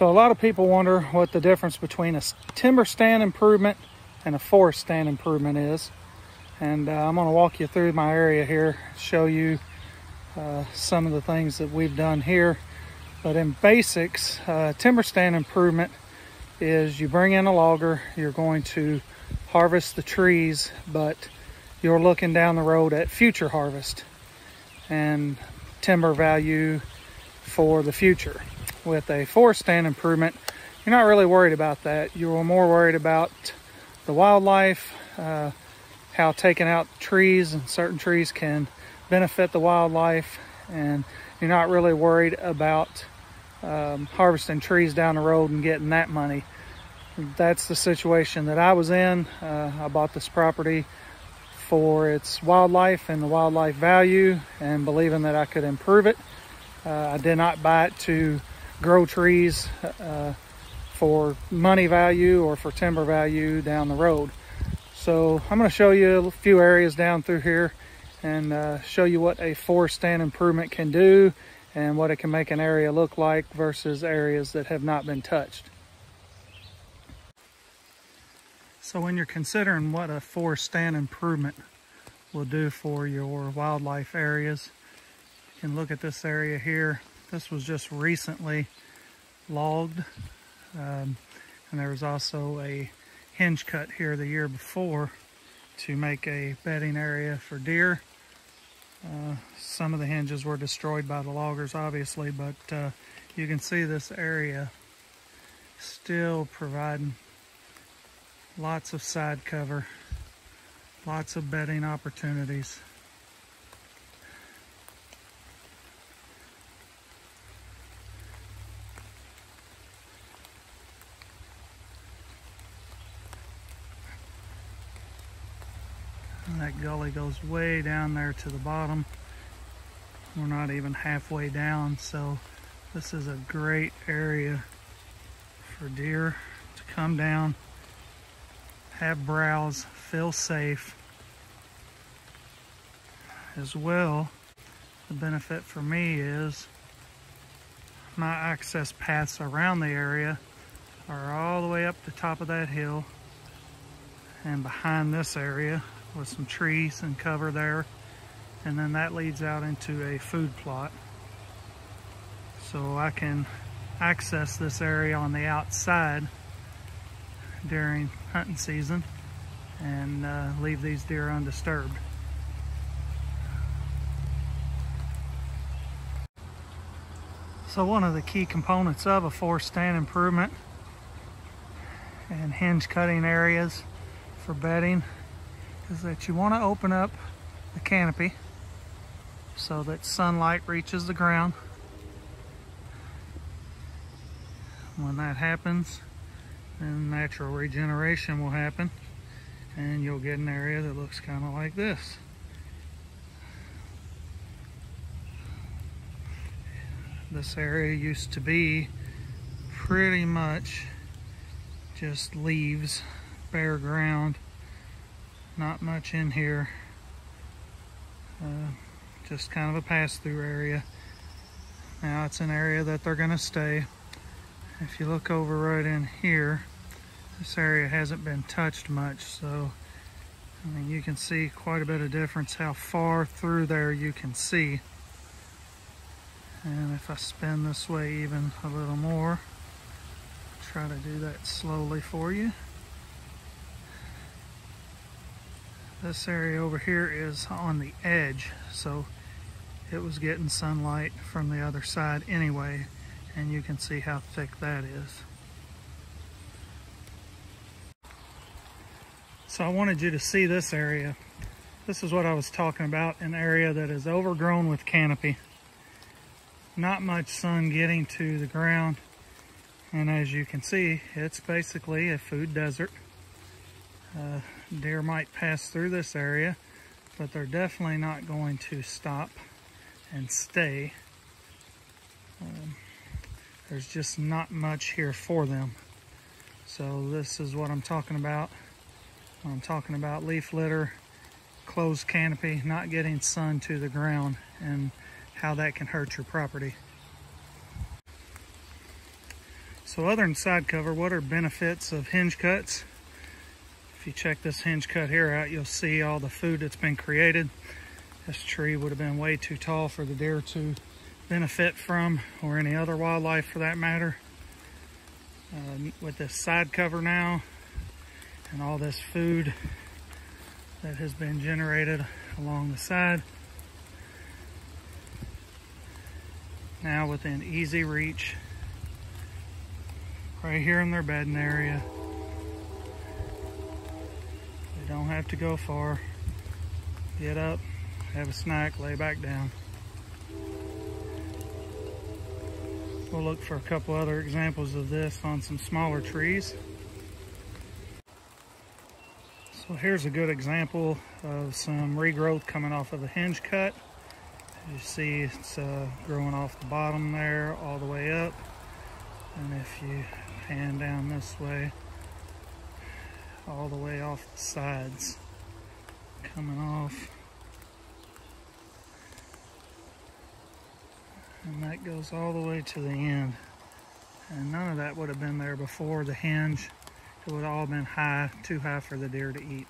So a lot of people wonder what the difference between a timber stand improvement and a forest stand improvement is. And I'm going to walk you through my area here, show you some of the things that we've done here. But in basics, timber stand improvement is you bring in a logger, you're going to harvest the trees, but you're looking down the road at future harvest and timber value for the future. With a forest stand improvement, you're not really worried about that. You're more worried about the wildlife, how taking out trees and certain trees can benefit the wildlife, and you're not really worried about harvesting trees down the road and getting that money. That's the situation that I was in. I bought this property for its wildlife and the wildlife value, and believing that I could improve it. I did not buy it to grow trees for money value or for timber value down the road. So I'm going to show you a few areas down through here and show you what a forest stand improvement can do and what it can make an area look like versus areas that have not been touched. So when you're considering what a forest stand improvement will do for your wildlife areas, you can look at this area here. This was just recently logged, and there was also a hinge cut here the year before to make a bedding area for deer. Some of the hinges were destroyed by the loggers, obviously, but you can see this area still providing lots of side cover, lots of bedding opportunities. And that gully goes way down there to the bottom. We're not even halfway down, so this is a great area for deer to come down, have browse, feel safe. As well, the benefit for me is my access paths around the area are all the way up the top of that hill and behind this area with some trees and cover there, and then that leads out into a food plot. So I can access this area on the outside during hunting season and leave these deer undisturbed. So one of the key components of a forest stand improvement and hinge cutting areas for bedding is that you want to open up the canopy so that sunlight reaches the ground. When that happens, then natural regeneration will happen and you'll get an area that looks kind of like this. This area used to be pretty much just leaves, bare ground, not much in here, just kind of a pass-through area. Now it's an area that they're going to stay. If you look over right in here, this area hasn't been touched much, so I mean, you can see quite a bit of difference how far through there you can see. And if I spin this way even a little more, try to do that slowly for you. This area over here is on the edge, so it was getting sunlight from the other side anyway, and you can see how thick that is. So I wanted you to see this area. This is what I was talking about, an area that is overgrown with canopy. Not much sun getting to the ground, and as you can see, it's basically a food desert. Deer might pass through this area, but they're definitely not going to stop and stay. There's just not much here for them. So this is what I'm talking about. I'm talking about leaf litter, closed canopy, not getting sun to the ground, and how that can hurt your property. So other than side cover, what are benefits of hinge cuts? If you check this hinge cut here out, you'll see all the food that's been created. This tree would have been way too tall for the deer to benefit from, or any other wildlife for that matter. With this side cover now, and all this food that has been generated along the side, now within easy reach, right here in their bedding area. They don't have to go far. Get up, have a snack, lay back down. We'll look for a couple other examples of this on some smaller trees. So here's a good example of some regrowth coming off of a hinge cut. As you see, it's growing off the bottom there all the way up. And if you pan down this way, all the way off the sides, coming off. And that goes all the way to the end. And none of that would have been there before the hinge. It would have all been high, too high for the deer to eat.